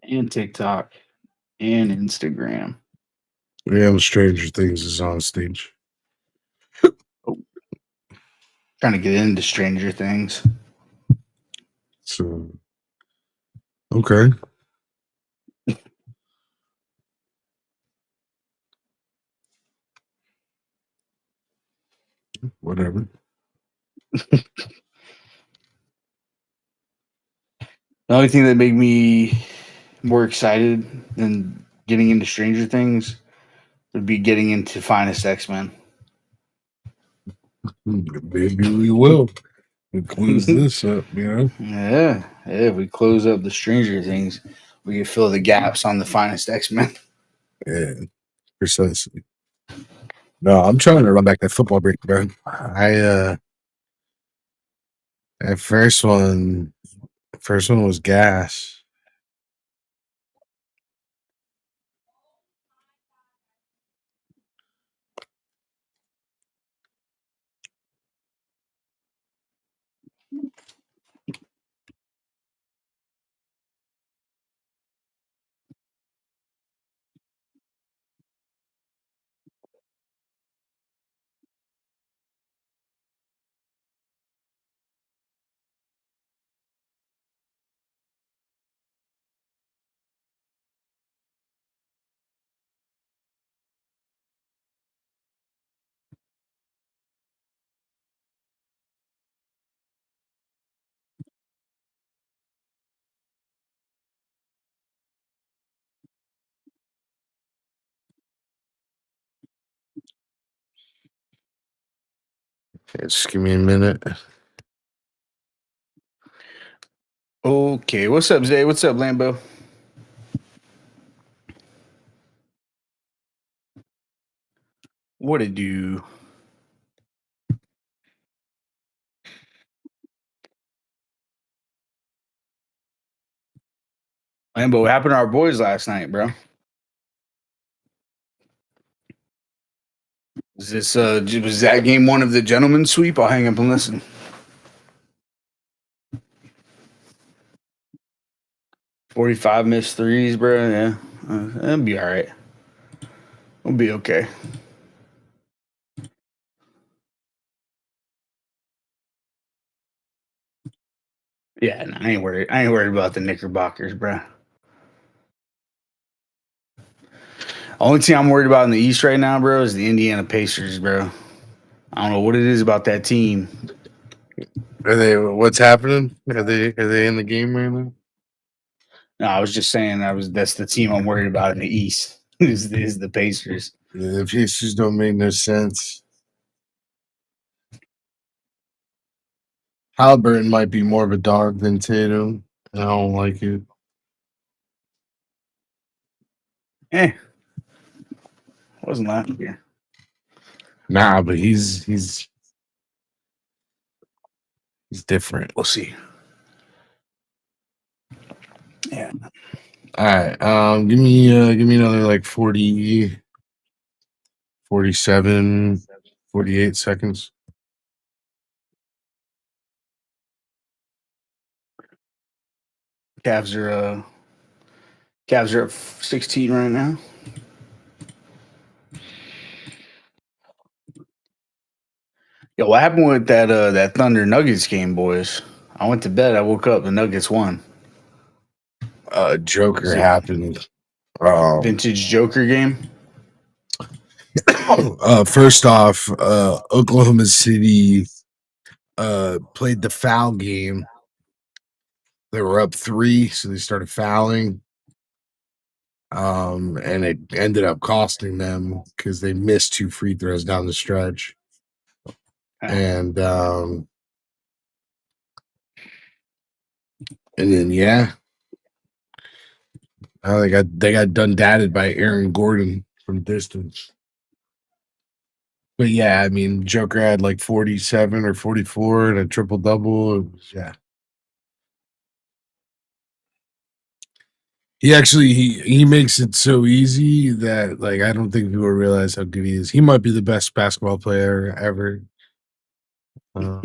and TikTok and Instagram. Yeah, Stranger Things is on stage. Oh, trying to get into Stranger Things. So okay. Whatever. The only thing that made me more excited than getting into Stranger Things would be getting into Finest X Men. Maybe we will. We close this up, you know? Yeah, if we close up the Stranger Things, we can fill the gaps on the Finest X Men. Yeah, precisely. No, I'm trying to run back that football break, bro. That first one was gas. Yeah, just give me a minute. Okay, what's up, Zay? What's up, Lambo? What it do? Lambo, what happened to our boys last night, bro? Was that game one of the gentleman's sweep? I'll hang up and listen. 45 missed threes, bro. Yeah, that'll be all right. We'll be okay. Yeah, no, I ain't worried. I ain't worried about the Knickerbockers, bro. Only team I'm worried about in the East right now, bro, is the Indiana Pacers, bro. I don't know what it is about that team. Are they? What's happening? Are they in the game right now? No, I was just saying that's the team I'm worried about in the East. is the Pacers. Yeah, the Pacers don't make no sense. Halliburton might be more of a dog than Tatum. I don't like it. Wasn't last year. Nah, but he's different. We'll see. Yeah. All right. Give me another like 40, 47, 48 seconds. Cavs are up 16 right now. Yo, what happened with that Thunder Nuggets game, boys? I went to bed. I woke up. The Nuggets won. Joker Is it happened. vintage Joker game? First off, Oklahoma City played the foul game. They were up 3, so they started fouling. And it ended up costing them because they missed 2 free throws down the stretch. And then they got done dadded by Aaron Gordon from distance. But yeah, I mean, Joker had like 47 or 44 and a triple double. Yeah. He makes it so easy that like I don't think people realize how good he is. He might be the best basketball player ever. I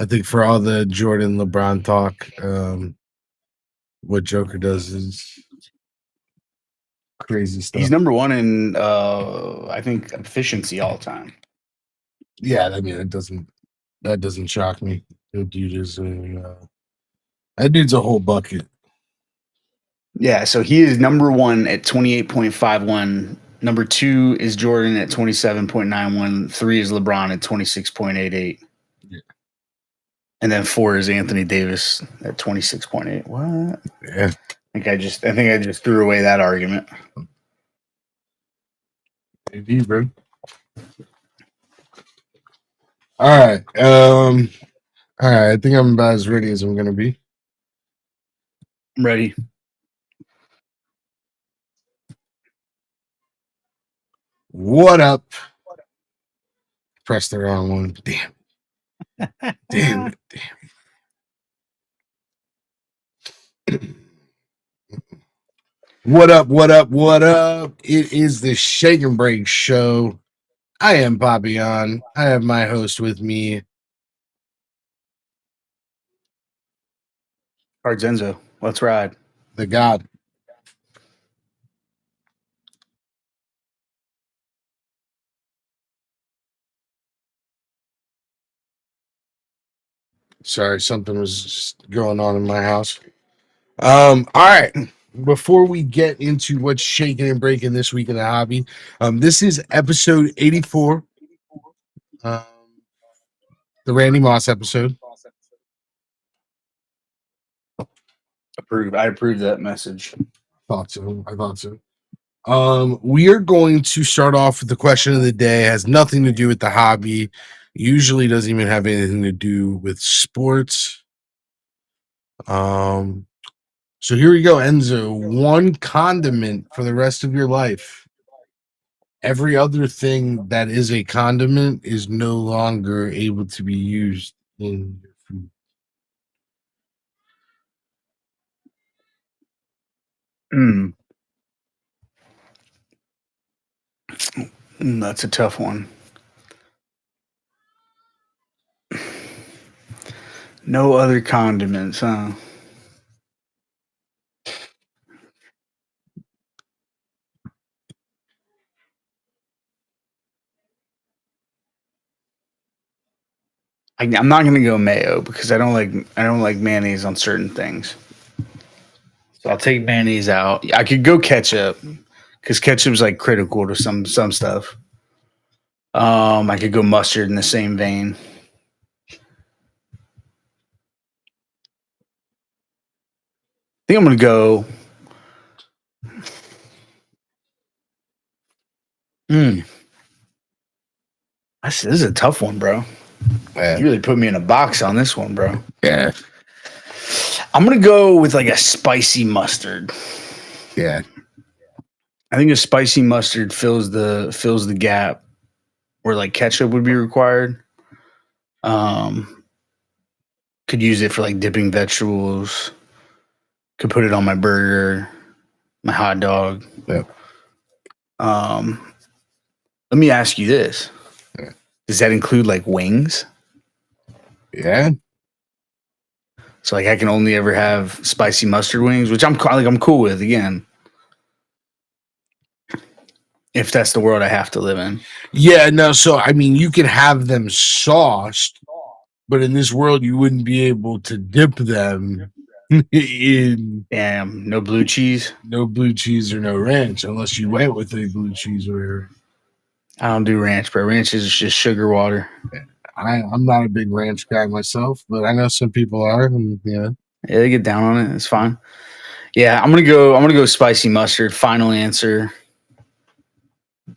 think for all the Jordan LeBron talk, what Joker does is crazy stuff. He's number one in I think efficiency all time. Yeah, I mean that doesn't shock me. That dude is that dude's a whole bucket. Yeah, so he is number one at 28.51. Number two is Jordan at 27.91. Three is LeBron at 26.88. Yeah. And then four is Anthony Davis at 26.8. What? Yeah. I think I just threw away that argument. AD, bro. All right. All right. I think I'm about as ready as I'm gonna be. I'm ready. What up? Press the wrong one. Damn. Damn it. Damn. What up? What up? What up? It is the Shake and Break Show. I am Papillon. I have my host with me. Arzenzo. Let's ride. The God. Sorry, something was just going on in my house. All right. Before we get into what's shaking and breaking this week in the hobby, this is episode 84. The Randy Moss episode. Approved. I approve that message. I thought so. We are going to start off with the question of the day. It has nothing to do with the hobby. Usually doesn't even have anything to do with sports. So here we go, Enzo. One condiment for the rest of your life. Every other thing that is a condiment is no longer able to be used in your food. That's a tough one. No other condiments, huh? I'm not gonna go mayo because I don't like mayonnaise on certain things. So I'll take mayonnaise out. I could go ketchup because ketchup's like critical to some stuff. I could go mustard in the same vein. I think I'm gonna go. This is a tough one, bro. Yeah. You really put me in a box on this one, bro. Yeah. I'm gonna go with like a spicy mustard. Yeah. I think a spicy mustard fills the gap where like ketchup would be required. Could use it for like dipping vegetables. Could put it on my burger, my hot dog. Yep. Let me ask you this. Yeah. Does that include like wings? Yeah. So like I can only ever have spicy mustard wings, which I'm cool with again. If that's the world I have to live in. Yeah, no, so I mean you can have them sauced, but in this world you wouldn't be able to dip them in No blue cheese. No blue cheese or no ranch unless you went with a blue cheese or I don't do ranch, bro. Ranch is just sugar water. I'm not a big ranch guy myself, but I know some people are, and yeah, they get down on it. It's fine. Yeah, I'm gonna go spicy mustard. Final answer.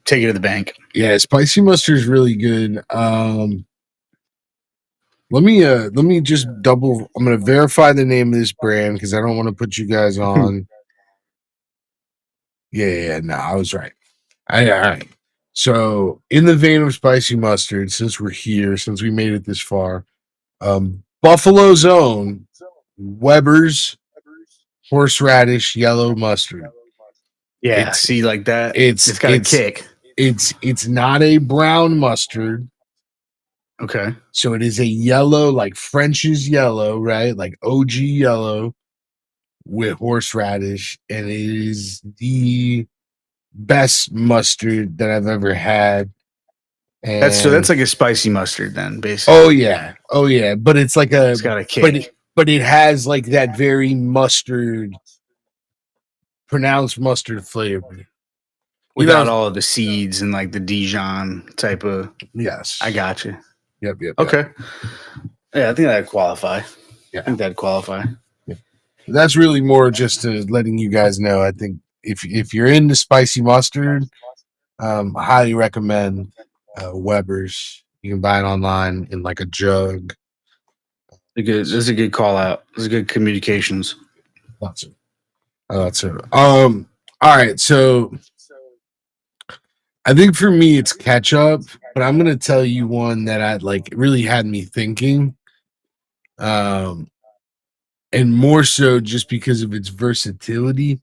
Take it to the bank. Yeah, spicy mustard is really good. Let me just double. I'm gonna verify the name of this brand because I don't want to put you guys on. Yeah, no, I was right. All right. So, in the vein of spicy mustard, since we're here, since we made it this far, Buffalo's own Weber's horseradish yellow mustard. Yeah, see, like that. It's got a kick. It's not a brown mustard. Okay. So it is a yellow, like French's yellow, right? Like OG yellow with horseradish, and it is the best mustard that I've ever had. And That's like a spicy mustard then, basically. oh yeah, but it's like It's got a kick. but it has like that very pronounced mustard flavor. Without all of the seeds and like the Dijon type of. Yes, I got you. Yep. Okay. Yeah, I think that'd qualify. Yeah. I think that'd qualify. Yeah. That's really more just to letting you guys know. I think if you're into spicy mustard, highly recommend Weber's. You can buy it online in like a jug. This is a good call out. This is good communications. Lots of. All right, so I think for me it's ketchup, but I'm gonna tell you one that I like really had me thinking. And more so just because of its versatility.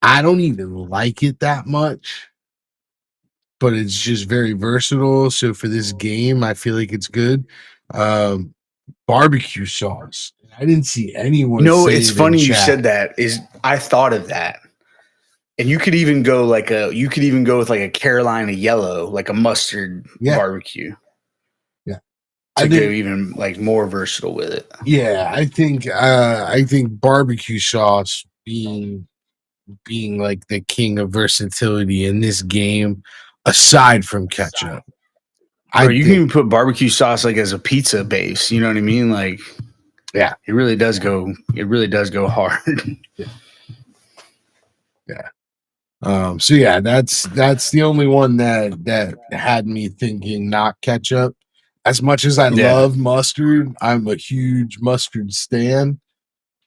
I don't even like it that much, but it's just very versatile. So for this game, I feel like it's good. Barbecue sauce. I didn't see anyone. It's funny you said that. I thought of that. And you could even go with like a Carolina yellow, like a mustard barbecue. Yeah. To go even like more versatile with it. Yeah, I think barbecue sauce being like the king of versatility in this game, aside from ketchup. You can even put barbecue sauce like as a pizza base. You know what I mean? Like, yeah, it really does go hard. Yeah. So yeah, that's the only one that had me thinking not ketchup. As much as I love mustard, I'm a huge mustard stan.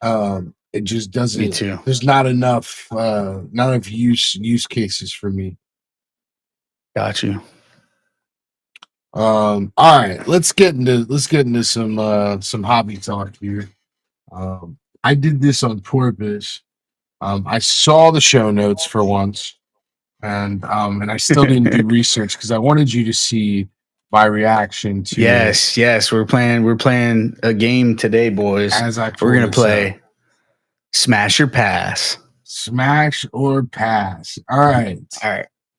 It just doesn't. Me too. There's not enough use cases for me. Got you. All right, let's get into some hobby talk here. I did this on purpose. I saw the show notes for once, and I still didn't do research because I wanted you to see my reaction to. Yes, we're playing a game today, boys. We're gonna play Smash or Pass. Smash or Pass. All right.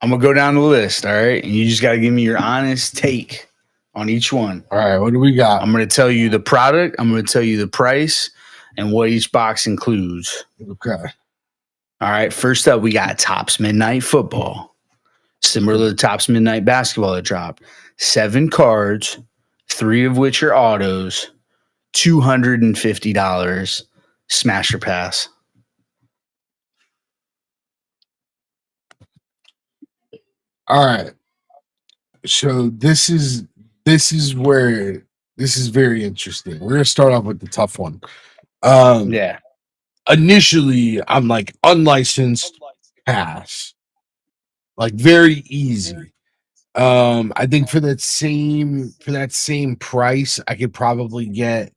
I'm gonna go down the list. All right, and you just gotta give me your honest take on each one. All right, what do we got? I'm gonna tell you the product. I'm gonna tell you the price and what each box includes. Okay. All right. First up, we got Topps Midnight Football, similar to the Topps Midnight Basketball that dropped. 7 cards, 3 of which are autos, $250. Smash or Pass. All right. So this is where this is very interesting. We're gonna start off with the tough one. Initially, I'm like unlicensed pass, like very easy. I think for that same price, I could probably get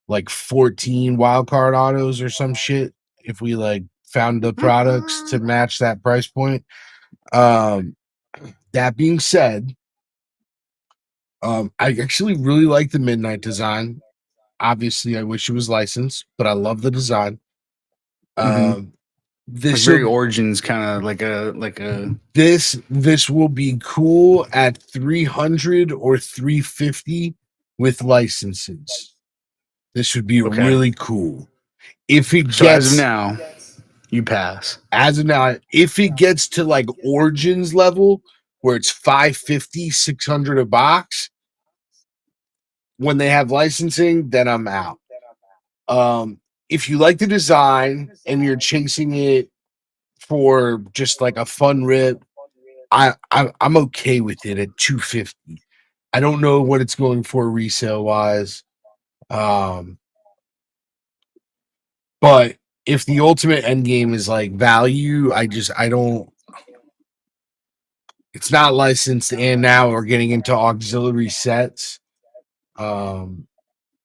like 14 wild card autos or some shit if we like found the products to match that price point. That being said, I actually really like the midnight design. Obviously, I wish it was licensed, but I love the design. This very Origins kind of like a this will be cool at 300 or 350 with licenses. This would be really cool. If it gets, as of now, you pass. As of now, if it gets to like Origins level where it's 550, 600 a box, when they have licensing, then I'm out. If you like the design and you're chasing it for just like a fun rip, I'm okay with it at 250. I don't know what it's going for resale wise. But if the ultimate end game is like value, I don't. It's not licensed, and now we're getting into auxiliary sets. I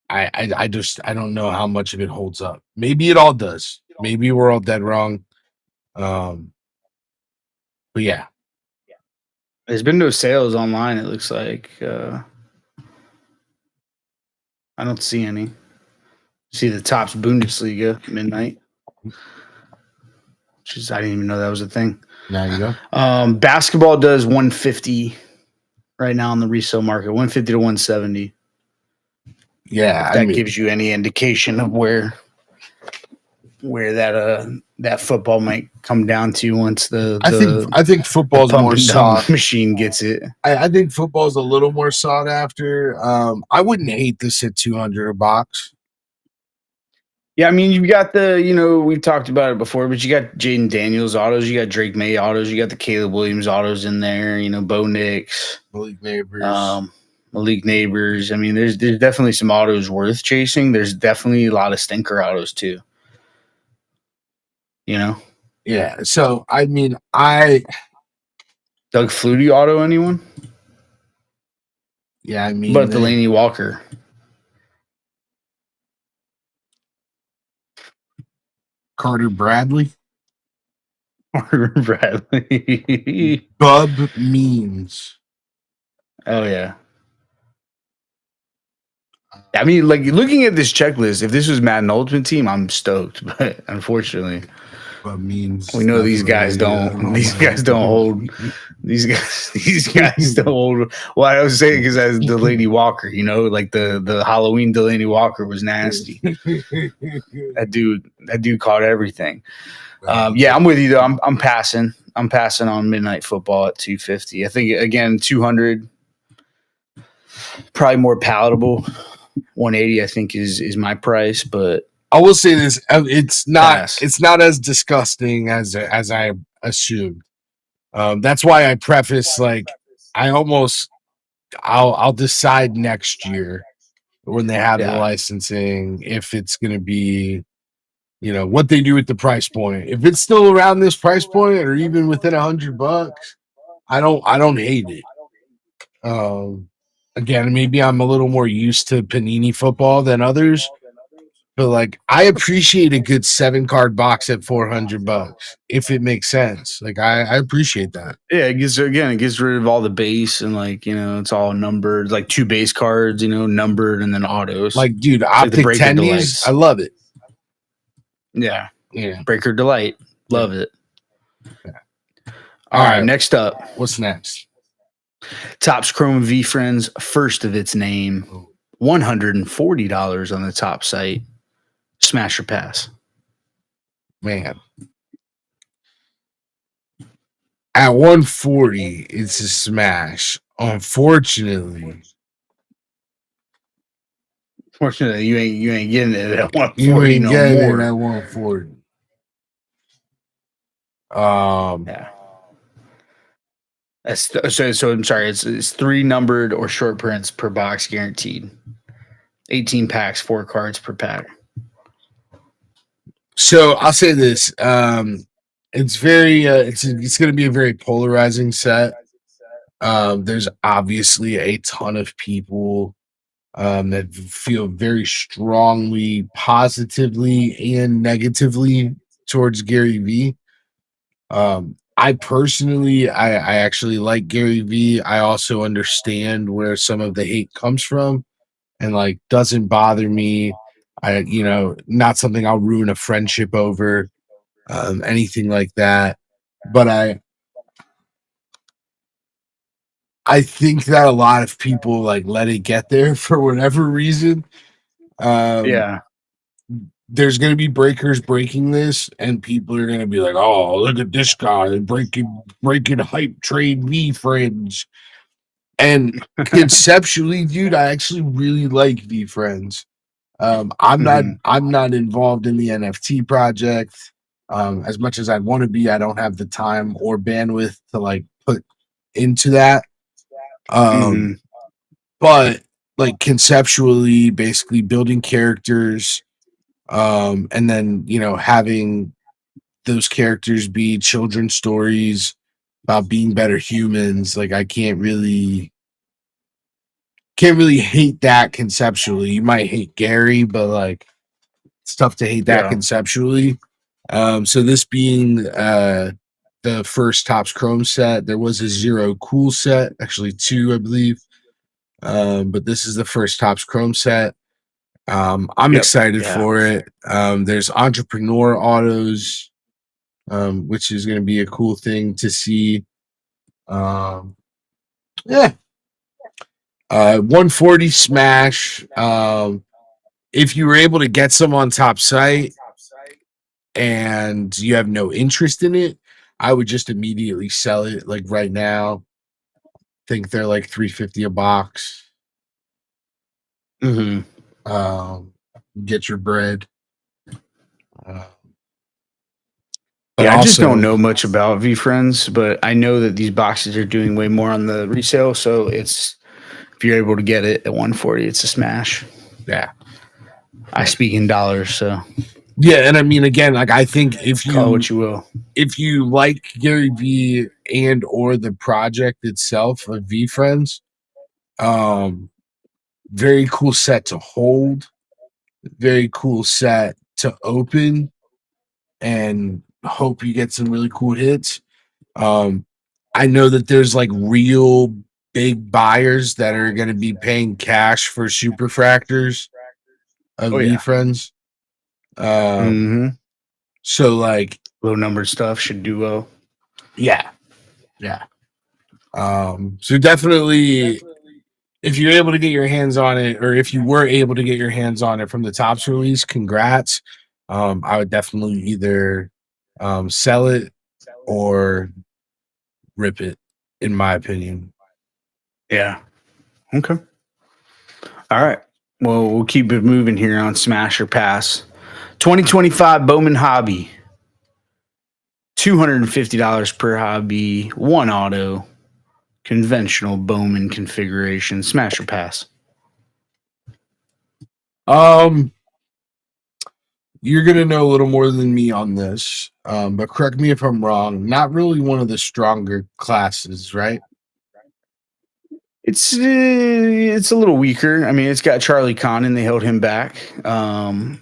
don't know how much of it holds up. Maybe it all does. Maybe we're all dead wrong. But yeah. There's been no sales online, it looks like. I don't see any. See the Topps Bundesliga midnight. which is I didn't even know that was a thing. Now you go. Basketball does 150 right now on the resale market, 150 to 170. Yeah, If that gives you any indication of where that football might come down to once I think football's pump more and sought. dump machine gets it. I think football's a little more sought after. I wouldn't hate this at $200 a box. Yeah, I mean, you've got we've talked about it before, but you got Jaden Daniels autos, you got Drake May autos, you got the Caleb Williams autos in there, Bo Nix, Malik Neighbors. Malik Neighbors. I mean, there's definitely some autos worth chasing. There's definitely a lot of stinker autos too. Yeah. So I mean, Doug Flutie auto anyone? Yeah, I mean, but Delaney Walker. Carter Bradley. Carter Bradley. Bub Means. Oh yeah. I mean, like looking at this checklist, if this was Madden Ultimate Team, I'm stoked. But unfortunately, Bub Means. We know these guys don't. These guys don't hold. These guys don't hold. Well, I was saying because as Delaney Walker, like the Halloween Delaney Walker was nasty. That dude caught everything. Yeah, I'm with you though. I'm passing. I'm passing on Midnight Football at 250. I think again 200 probably more palatable. 180 I think is my price, but I will say this: it's not as disgusting as I assumed. That's why I preface like I'll decide next year when they have the licensing if it's going to be what they do with the price point. If it's still around this price point or even within $100, I don't hate it. Again, maybe I'm a little more used to Panini football than others, but like I appreciate a good 7-card box at $400 if it makes sense. Like I appreciate that. Yeah, it gets rid of all the base and it's all numbered, like 2 base cards, numbered and then autos. Like, dude, optic like tendies, I love it. Yeah. Breaker Delight, love it. Yeah. All right, next up. What's next? Topps Chrome V Friends, first of its name, $140 on the top site. Smash or pass? Man. At 140, it's a smash. Unfortunately, you ain't getting it at 140. You ain't getting it at 140. Yeah. So I'm sorry. It's 3 numbered or short prints per box guaranteed. 18 packs, 4 cards per pack. So I'll say this: it's very it's going to be a very polarizing set. There's obviously a ton of people that feel very strongly, positively and negatively towards Gary V. I personally, I actually like Gary V. I also understand where some of the hate comes from, and like doesn't bother me. Not something I'll ruin a friendship over, anything like that. But I think that a lot of people like let it get there for whatever reason. Yeah. There's going to be breakers breaking this, and people are going to be like, "Oh, look at this guy breaking hype trade V Friends." And conceptually, dude, I actually really like V Friends. I'm not involved in the NFT project. As much as I want to be, I don't have the time or bandwidth to like put into that. But like conceptually, basically building characters, and then having those characters be children's stories about being better humans. Like I can't really hate that conceptually. You might hate Gary, but like it's tough to hate that conceptually. So this being the first Topps Chrome set, there was a Zero Cool set, actually 2, I believe. But this is the first Topps Chrome set. I'm Yep. excited Yeah. for it. There's Entrepreneur Autos, which is going to be a cool thing to see. Yeah. 140 Smash. If you were able to get some on top site and you have no interest in it, I would just immediately sell it. Like right now, think they're like 350 a box. Mm-hmm. Get your bread. But Yeah, I just also, don't know much about VFriends, but I know that these boxes are doing way more on the resale. So it's if you're able to get it at 140, it's a smash. yeah. I speak in dollars, so Yeah, and I mean again, like I think call it what you will. if you like Gary Vee and or the project itself of VFriends, very cool set to hold, very cool set to open, and hope you get some really cool hits. I know that there's like real big buyers that are going to be paying cash for superfractors of Oh yeah. VFriends. Mm-hmm. So like, Low numbered stuff should do well. yeah. So definitely, if you're able to get your hands on it, or if you were able to get your hands on it from the Tops release, congrats. I would definitely either sell it or rip it, in my opinion. Yeah. Okay. All right. Well, we'll keep it moving here on Smash or Pass. 2025 Bowman Hobby. $250 per hobby, one auto, conventional Bowman configuration, Smash or Pass. You're gonna know a little more than me on this, but correct me if I'm wrong. Not really one of the stronger classes, right? It's a little weaker. I mean, it's got Charlie Condon. They held him back. So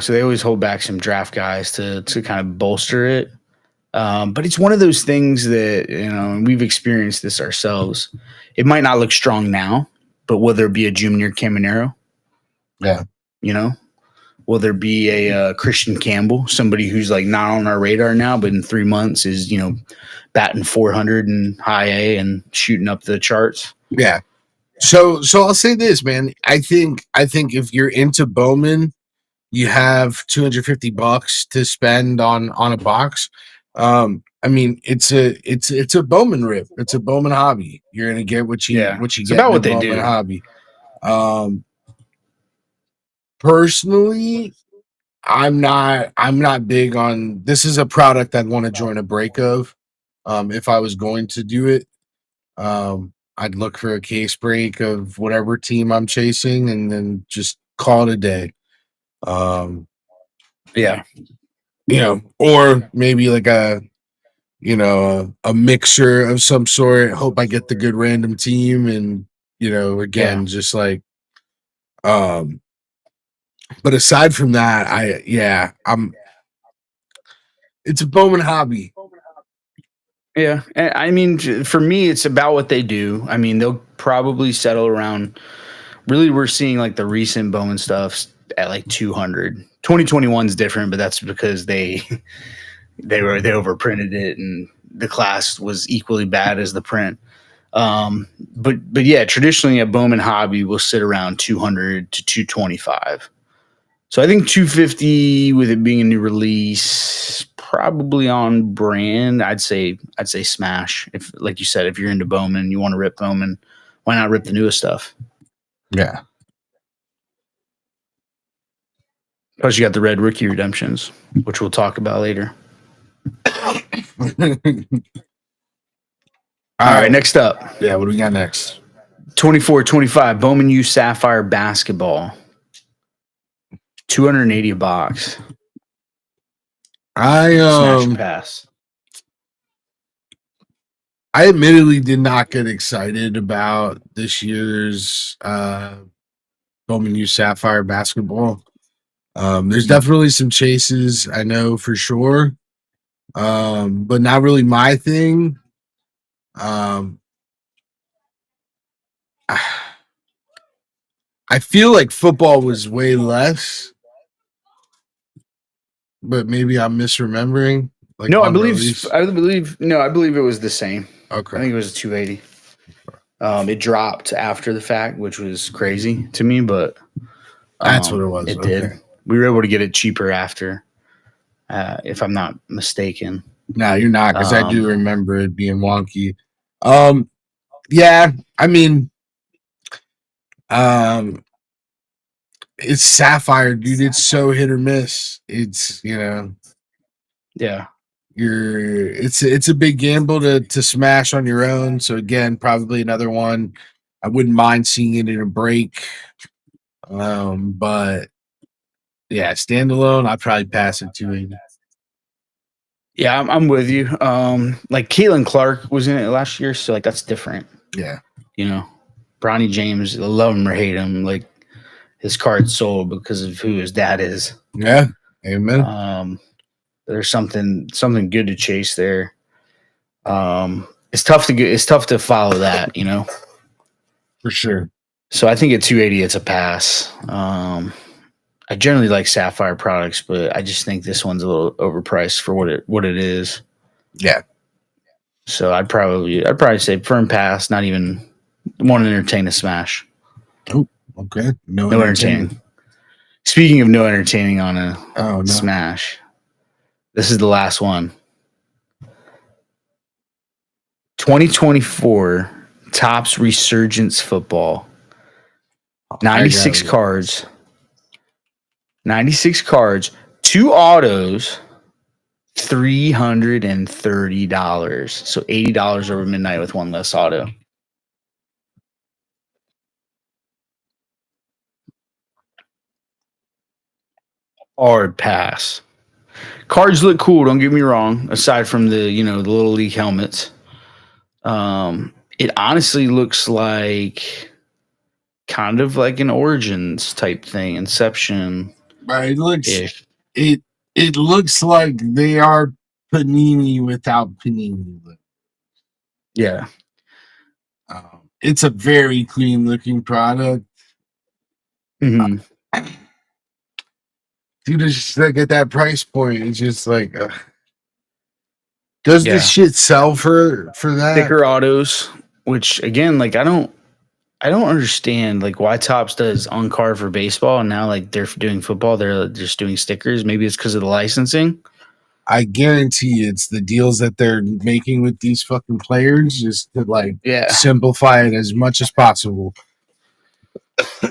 they always hold back some draft guys to kind of bolster it. But it's one of those things that, and we've experienced this ourselves. It might not look strong now, but will there be a Junior Caminero? Yeah. Will there be a Christian Campbell, somebody who's like not on our radar now, but in 3 months is, batting 400 in high A and shooting up the charts? Yeah. So I'll say this, man. I think if you're into Bowman, you have $250 to spend on a box. I mean, it's a Bowman rip. It's a Bowman hobby. You're gonna get what you It's get about in a what they Bowman do. hobby. Personally, I'm not big on this. Is a product I'd want to join a break of. If I was going to do it, I'd look for a case break of whatever team I'm chasing and then just call it a day. Yeah. Or maybe like a mixer of some sort. Hope I get the good random team and again, just like but aside from that, it's a Bowman hobby. Yeah. And I mean, for me, it's about what they do. I mean, they'll probably settle around. Really, we're seeing like the recent Bowman stuff at like 200. 2021 is different, but that's because they overprinted it and the class was equally bad as the print. But yeah, traditionally a Bowman hobby will sit around 200 to 225. So I think 250 with it being a new release, probably on brand. I'd say smash. If like you said, if you're into Bowman, you want to rip Bowman, why not rip the newest stuff? Yeah. Plus you got the red rookie redemptions, which we'll talk about later. All right, next up. Yeah, what do we got next? 24-25 Bowman U Sapphire basketball. 280 a box. Smash pass. I admittedly did not get excited about this year's Bowman U Sapphire basketball. There's definitely some chases, I know for sure, but not really my thing. I feel like football was way less, but maybe I'm misremembering. Like No, I on believe release. I believe no, I believe it was the same. I Okay, think it was a 280. It dropped after the fact, which was crazy to me, but that's what it was. it Okay, did. We were able to get it cheaper after, if I'm not mistaken. no, you're not, because I do Um, remember it being wonky. Um, yeah, I mean, um, it's Sapphire, dude. It's so hit or miss. It's yeah, it's a big gamble to smash on your own. So again, probably another one. I wouldn't mind seeing it in a break. But yeah, standalone, I'd probably pass at 280. yeah, I'm with you. Like Caitlin Clark was in it last year, so like that's different. Yeah. You know, Bronny James, love him or hate him, like his card sold because of who his dad is. Yeah. Amen. There's something good to chase there. It's tough to follow that, you know. For sure. So I think at 280, it's a pass. I generally like Sapphire products, but I just think this one's a little overpriced for what it is. Yeah. So I'd probably say firm pass. Not even want to entertain a smash. Oh, okay. No entertaining. Speaking of no entertaining on a smash, this is the last one. 2024 Topps Resurgence Football. 96 cards. 96 cards. 2 autos. $330. So $80 over midnight with one less auto. Hard pass. Cards look cool, don't get me wrong, aside from the little league helmets. It honestly looks like kind of like an Origins type thing, Inception. Right. It looks like they are Panini without Panini. Yeah. It's a very clean looking product. Mm-hmm. Dude, it's just like at that price point, it's just like, does this shit sell for that? Sticker autos, which again, like I don't understand like why Topps does on card for baseball and now like they're doing football, they're just doing stickers. Maybe it's because of the licensing. I guarantee it's the deals that they're making with these fucking players just to like simplify it as much as possible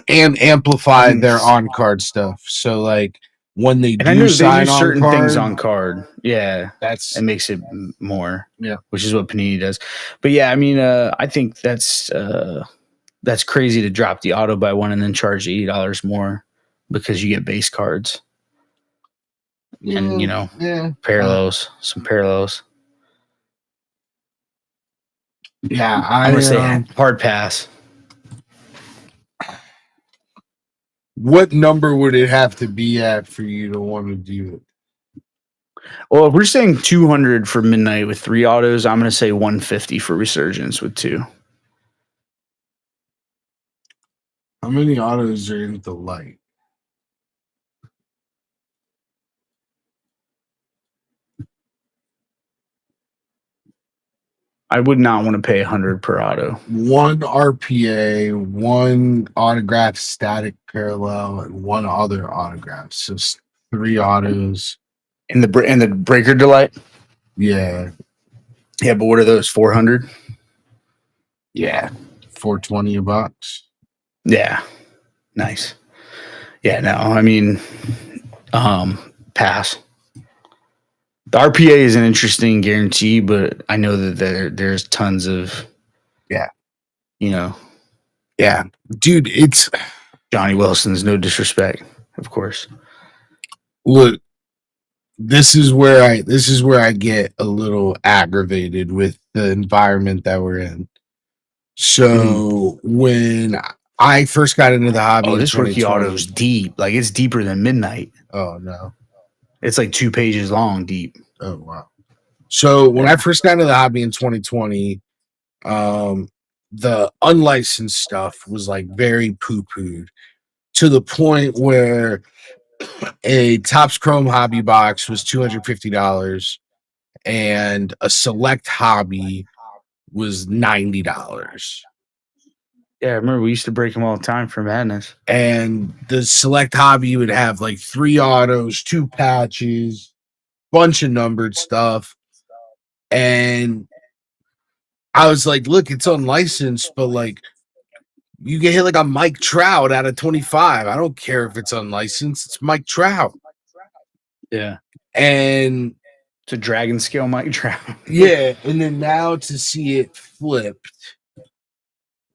and amplify their on card stuff. So like when they do sign on certain card, things on card, it makes it more, which is what Panini does. But yeah, I mean, I think that's crazy to drop the auto by one and then charge $80 more because you get base cards. And parallels, some parallels. Yeah, I'm gonna say hard pass. What number would it have to be at for you to want to do it? Well, if we're saying 200 for midnight with 3 autos, I'm gonna say 150 for Resurgence with 2. How many autos are in the light? I would not want to pay 100 per auto. 1 RPA, 1 autograph static parallel, and 1 other autograph. So 3 autos. And the Breaker Delight? Yeah. Yeah, but what are those? 400? Yeah. 420 a box. Yeah. Nice. Yeah, no, I mean, pass. The RPA is an interesting guarantee, but I know that there's tons of, dude, it's Johnny Wilson's, no disrespect, of course. Look, this is where I get a little aggravated with the environment that we're in. So when I first got into the hobby, this rookie auto is deep. Like it's deeper than midnight. Oh no. It's like 2 pages long deep. Oh wow. So when I first got into the hobby in 2020, the unlicensed stuff was like very poo-pooed to the point where a Topps Chrome hobby box was $250 and a select hobby was $90. Yeah, I remember we used to break them all the time for Madness. And the select hobby would have like 3 autos, 2 patches, bunch of numbered stuff. And I was like, look, it's unlicensed, but like you can hit like a Mike Trout out of 25. I don't care if it's unlicensed. It's Mike Trout. Yeah. And it's a dragon scale Mike Trout. Yeah. And then now to see it flipped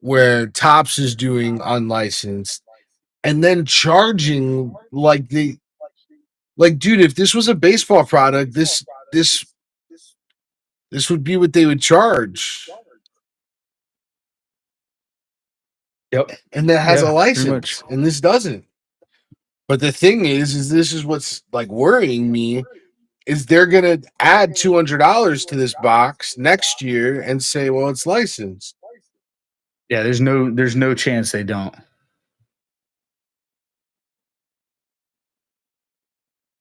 where Topps is doing unlicensed and then charging like dude, if this was a baseball product, this would be what they would charge. Yep. And that has a license and this doesn't. But the thing is this is what's like worrying me is they're going to add $200 to this box next year and say, well, it's licensed. Yeah, there's no chance they don't.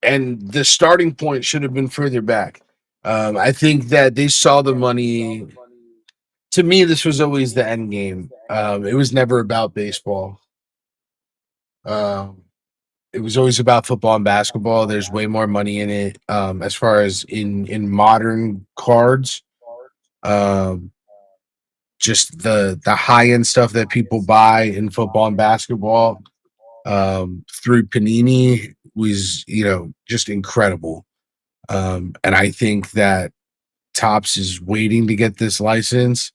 And the starting point should have been further back. I think that they saw the money. To me, this was always the end game. It was never about baseball. It was always about football and basketball. There's way more money in it. As far as in modern cards, just the high end stuff that people buy in football and basketball through Panini was, just incredible. And I think that Topps is waiting to get this license,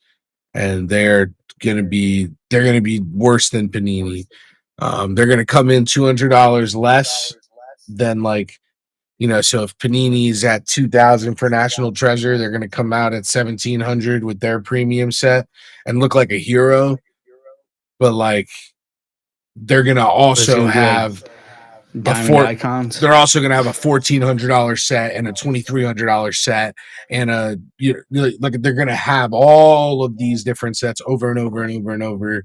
and they're gonna be worse than Panini. They're gonna come in $200 less than so if Panini's at $2,000 for National Treasure, they're gonna come out at $1,700 with their premium set and look like a hero. But they're gonna also have icons. They're also gonna have a $1,400 set and a $2,300 set, and they're gonna have all of these different sets over and over and over and over.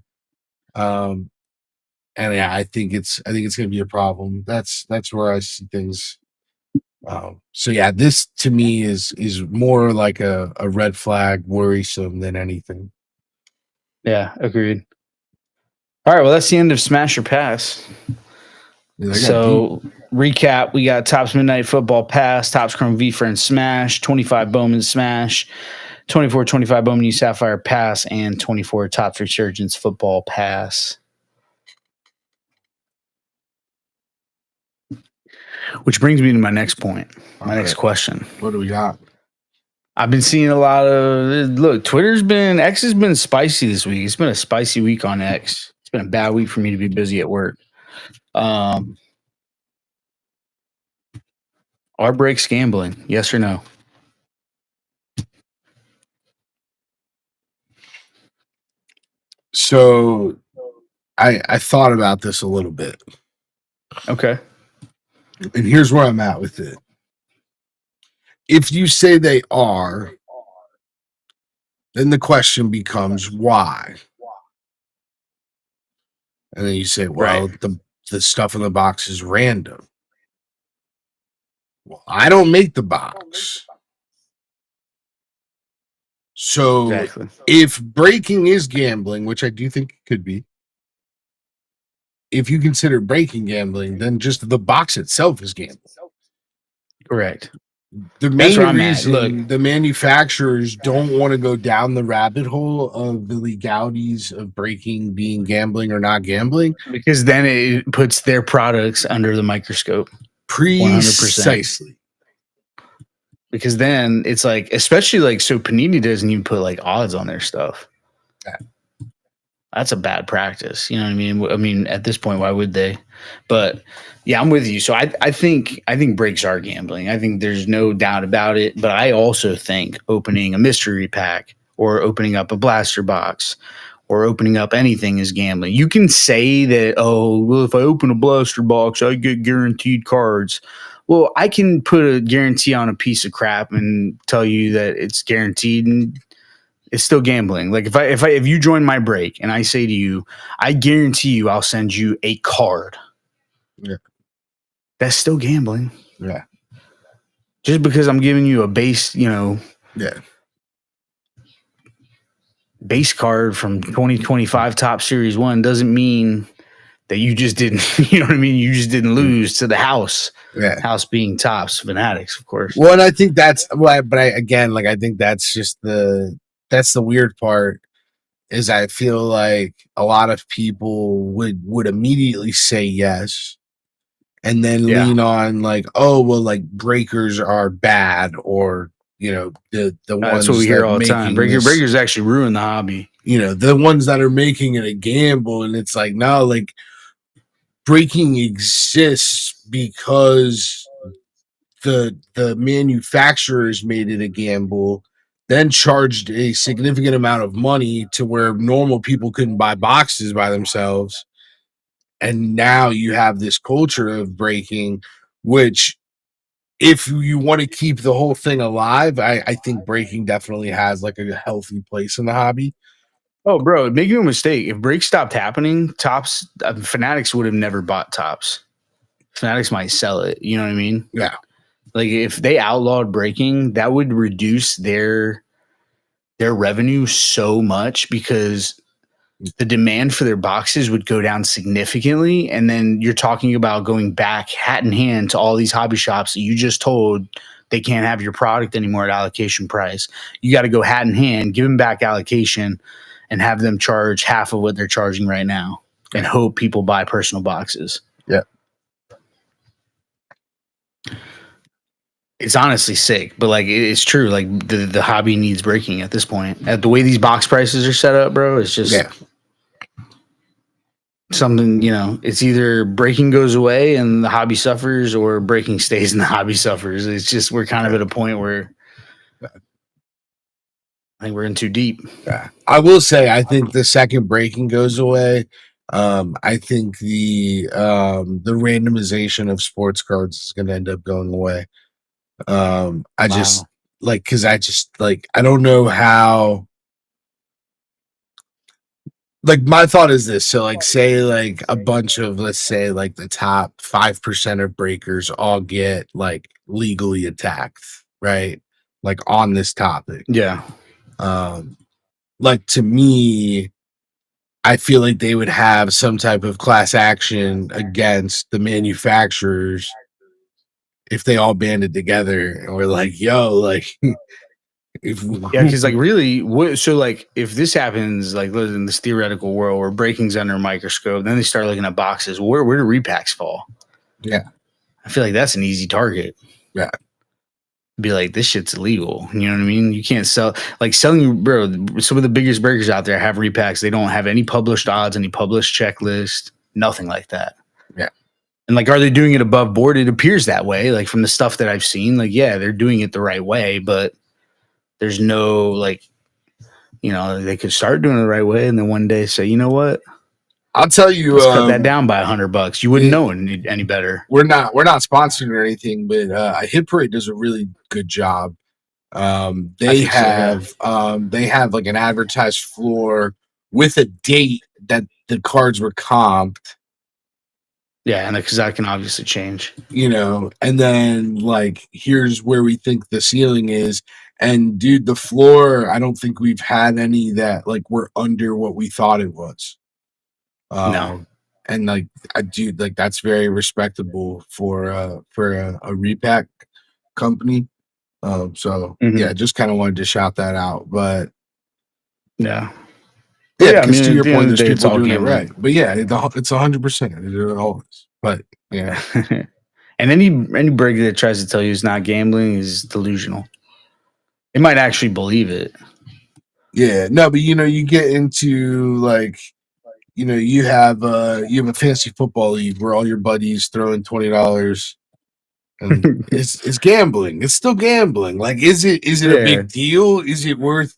And yeah, I think it's gonna be a problem. That's where I see things. So yeah, this to me is more like a red flag, worrisome than anything. Yeah, agreed. All right, well, that's the end of Smash or Pass. So recap, we got Topps Midnight Football Pass, Topps Chrome V Friends Smash, 25 Bowman Smash, 24-25 Bowman U Sapphire Pass, and 24 Topps Resurgence Football Pass. Which brings me to my next point, next question. What do we got? I've been seeing a lot of X has been spicy this week. It's been a spicy week on X. It's been a bad week for me to be busy at work. Are breaks gambling? Yes or no? So I thought about this a little bit. Okay. And here's where I'm at with it. If you say they are, then the question becomes why? And then you say, well, the stuff in the box is random. Well, I don't make the box. So if breaking is gambling, which I do think it could be, if you consider breaking gambling, then just the box itself is gambling. Correct. The main reason the manufacturers don't want to go down the rabbit hole of the legalities of breaking being gambling or not gambling, because then it puts their products under the microscope. Precisely. Because then it's especially so Panini doesn't even put odds on their stuff. Yeah. That's a bad practice. You know what I mean? I mean, at this point, why would they? But yeah, I'm with you. So I think breaks are gambling. I think there's no doubt about it. But I also think opening a mystery pack or opening up a blaster box or opening up anything is gambling. You can say that, oh, well, if I open a blaster box, I get guaranteed cards. Well, I can put a guarantee on a piece of crap and tell you that it's guaranteed, and It's still gambling. Like if you join my break and I say to you, I guarantee you I'll send you a card. Yeah. That's still gambling. Yeah. Just because I'm giving you a base, Yeah. base card from 2025 Top Series 1 doesn't mean that you just didn't, you know what I mean? You just didn't lose to the house. Yeah. House being Tops Fanatics, of course. Well, and I think that's why, but I think that's just that's the weird part is I feel like a lot of people would immediately say yes and then Yeah. lean on like, oh, well, like breakers are bad or, the ones That's what we hear all the time. making Breakers actually ruin the hobby. the ones that are making it a gamble. And it's like, no, like breaking exists because the manufacturers made it a gamble, then charged a significant amount of money to where normal people couldn't buy boxes by themselves. And now you have this culture of breaking, which if you want to keep the whole thing alive, I think breaking definitely has like a healthy place in the hobby. Oh, bro, make no mistake. If breaks stopped happening, Tops Fanatics would have never bought Tops. Fanatics might sell it. You know what I mean? Yeah. Like if they outlawed breaking, that would reduce their revenue so much because the demand for their boxes would go down significantly. And then you're talking about going back hat in hand to all these hobby shops that you just told they can't have your product anymore at allocation price. You got to go hat in hand, give them back allocation, and have them charge half of what they're charging right now and hope people buy personal boxes. Yeah. It's honestly sick, but like it's true. Like the hobby needs breaking at this point. At the way these box prices are set up, bro, it's just something. It's either breaking goes away and the hobby suffers, or breaking stays and the hobby suffers. It's just we're kind of at a point where I think we're in too deep. Yeah. I will say, I think the second breaking goes away. I think the randomization of sports cards is going to end up going away. Just like, cause I just like, I don't know how, like my thought is this. So like, say like a bunch of, let's say like the top 5% of breakers all get like legally attacked, right? Like on this topic. Yeah. Like to me, I feel like they would have some type of class action against the manufacturers if they all banded together and were like, yo, like, because like really, so like if this happens, like in this theoretical world where breaking's under a microscope, then they start looking at boxes. Where do repacks fall? Yeah, I feel like that's an easy target. Yeah, be like, this shit's illegal. You know what I mean? You can't selling, bro. Some of the biggest breakers out there have repacks. They don't have any published odds, any published checklist, nothing like that. Yeah. And like, are they doing it above board? It appears that way. Like from the stuff that I've seen, like, yeah, they're doing it the right way, but there's no like, they could start doing it the right way. And then one day say, you know what? I'll tell you, let's cut that down by $100. You wouldn't know any better. We're not sponsored or anything, but Hit Parade does a really good job. They have like an advertised floor with a date that the cards were comped. Yeah, and because that can obviously change. And then like here's where we think the ceiling is. And dude, the floor, I don't think we've had any that like were under what we thought it was. No. And like dude, like that's very respectable for a repack company. So yeah, just kind of wanted to shout that out. But yeah, because to your point, there's people doing it right. But yeah, it's 100%. It always. But yeah, and any breaker that tries to tell you it's not gambling is delusional. They might actually believe it. Yeah, no, but you get into like. You have a fantasy football league where all your buddies throw in $20, and it's gambling. It's still gambling. Like, is it a big deal? Is it worth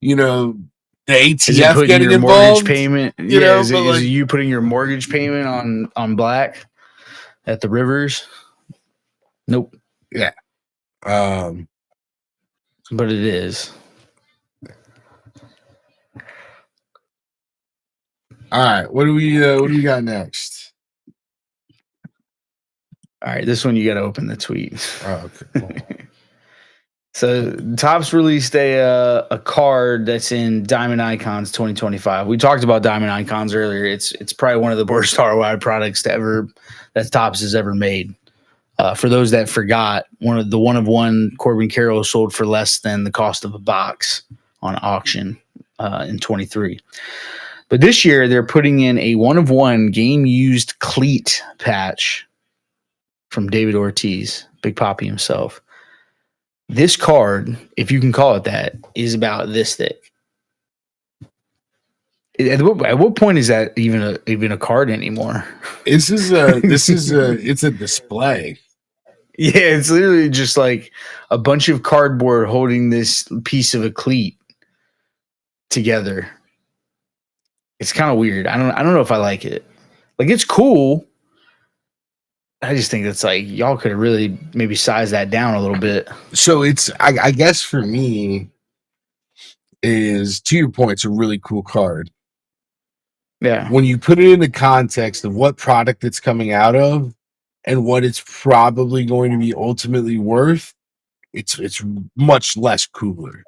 the ATF getting your involved? Mortgage payment? Is it you putting your mortgage payment on black at the Rivers? Nope. Yeah. But it is. All right, what do we got next? All right, this one you got to open the tweet. Oh, okay. So Topps released a card that's in Diamond Icons 2025. We talked about Diamond Icons earlier. It's probably one of the worst ROI products that Topps has ever made. For those that forgot, one of one Corbin Carroll sold for less than the cost of a box on auction in 23. But this year they're putting in a one of one game used cleat patch from David Ortiz, Big Papi himself. This card, if you can call it that, is about this thick. At what point is that even a card anymore? It's a display. Yeah, it's literally just like a bunch of cardboard holding this piece of a cleat together. It's kind of weird. I don't know if I like it. Like, it's cool. I just think it's like y'all could have really maybe sized that down a little bit. So it's I guess for me is, to your point, it's a really cool card. Yeah. When you put it in the context of what product it's coming out of and what it's probably going to be ultimately worth, it's much less cooler.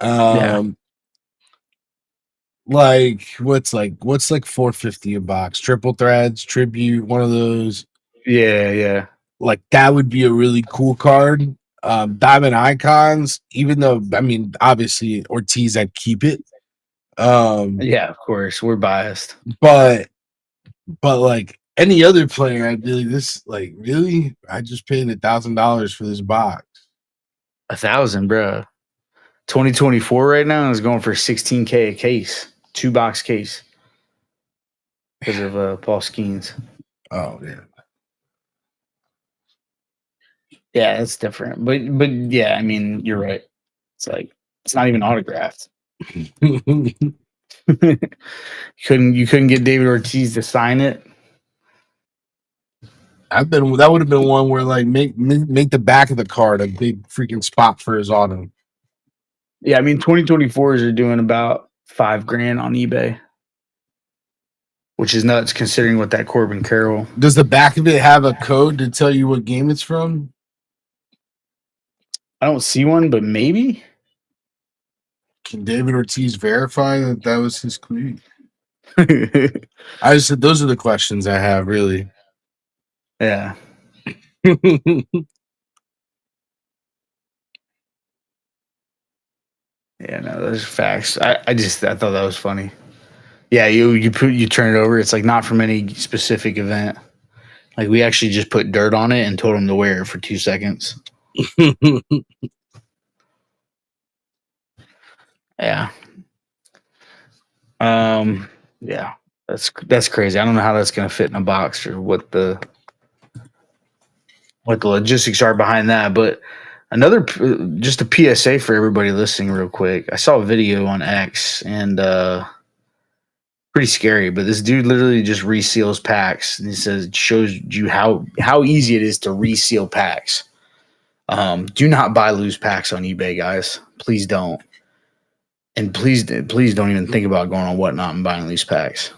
Yeah. Like what's like 450 a box? Triple Threads, Tribute, one of those. Yeah. Like that would be a really cool card. Diamond Icons, even though I mean obviously Ortiz, I'd keep it. Yeah, of course. We're biased. But like any other player, I'd be like, this, like, really? I just paid $1,000 for this box. 1,000, bro. 2024 right now is going for $16K a case, 2-box case, because of Paul Skeens. Oh yeah. Yeah, it's different, but yeah, I mean, you're right. It's like it's not even autographed. You couldn't get David Ortiz to sign it. That would have been one where like make the back of the card a big freaking spot for his auto. Yeah, I mean 2024s are doing about $5,000 on eBay, which is nuts considering what that Corbin Carroll. Does the back of it have a code to tell you what game it's from? I don't see one, but maybe. Can David Ortiz verify that was his cleat? I just said those are the questions I have, really. Yeah. Yeah, no, those are facts. I thought that was funny. Yeah, you turn it over. It's like not from any specific event. Like we actually just put dirt on it and told him to wear it for 2 seconds. Yeah. Yeah. That's crazy. I don't know how that's gonna fit in a box or what the logistics are behind that, but just a PSA for everybody listening real quick. I saw a video on X and pretty scary, but this dude literally just reseals packs and he says it shows you how easy it is to reseal packs. Do not buy loose packs on eBay, guys. Please don't. And please don't even think about going on Whatnot and buying loose packs.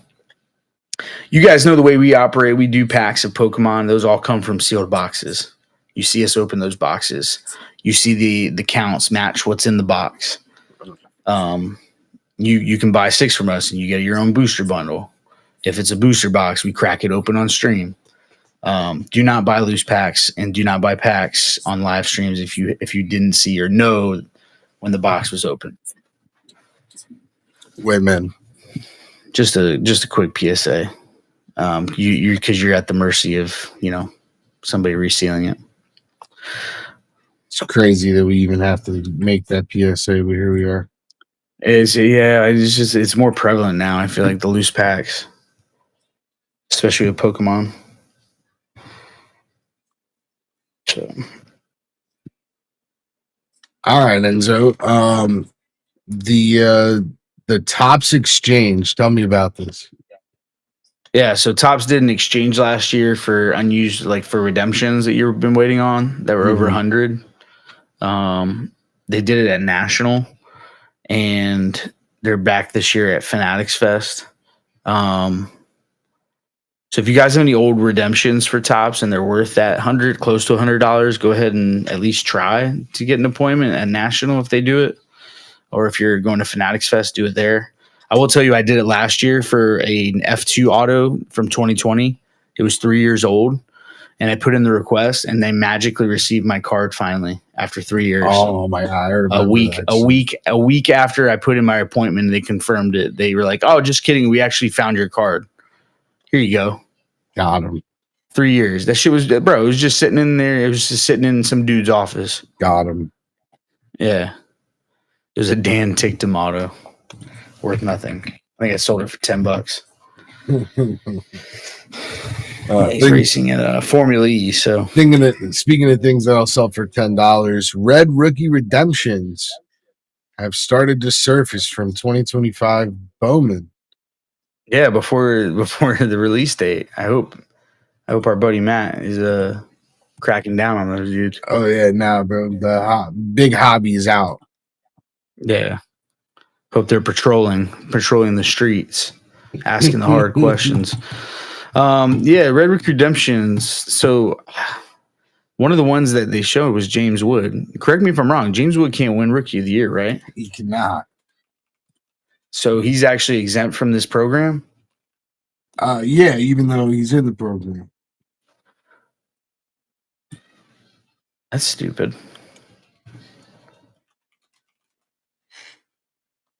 You guys know the way we operate. We do packs of Pokemon. Those all come from sealed boxes. You see us open those boxes. You see the counts match what's in the box. You can buy 6 from us and you get your own booster bundle. If it's a booster box, we crack it open on stream. Do not buy loose packs and do not buy packs on live streams if you didn't see or know when the box was open. Wait, man. Just a quick PSA. You're at the mercy of somebody resealing it. It's crazy that we even have to make that PSA, but here we are. It's more prevalent now. I feel like the loose packs, especially with Pokemon. So, all right, Enzo. The Topps exchange. Tell me about this. Yeah, so Topps did an exchange last year for unused, like for redemptions that you've been waiting on that were over 100. They did it at National, and they're back this year at Fanatics Fest. So if you guys have any old redemptions for Tops and they're worth that close to $100, go ahead and at least try to get an appointment at National if they do it, or if you're going to Fanatics Fest, do it there. I will tell you, I did it last year for an F2 auto from 2020. It was 3 years old, and I put in the request, and they magically received my card finally after 3 years. Oh my God! I remember a week after I put in my appointment, they confirmed it. They were like, "Oh, just kidding. We actually found your card. Here you go." Got him. 3 years. That shit was, bro. It was just sitting in there. It was just sitting in some dude's office. Got him. Yeah, it was a Dan Tictum auto, worth nothing. I think I sold it for $10. He's racing at Formula E. So speaking of things that I'll sell for $10, red rookie redemptions have started to surface from 2025 Bowman. Yeah, before the release date. I hope our buddy Matt is cracking down on those dudes. Oh yeah, nah, bro. The big hobby is out. Yeah. Hope they're patrolling the streets, asking the hard questions. Yeah, Red Rick Redemptions. So one of the ones that they showed was James Wood. Correct me if I'm wrong. James Wood can't win Rookie of the Year, right? He cannot. So he's actually exempt from this program? Yeah, even though he's in the program. That's stupid.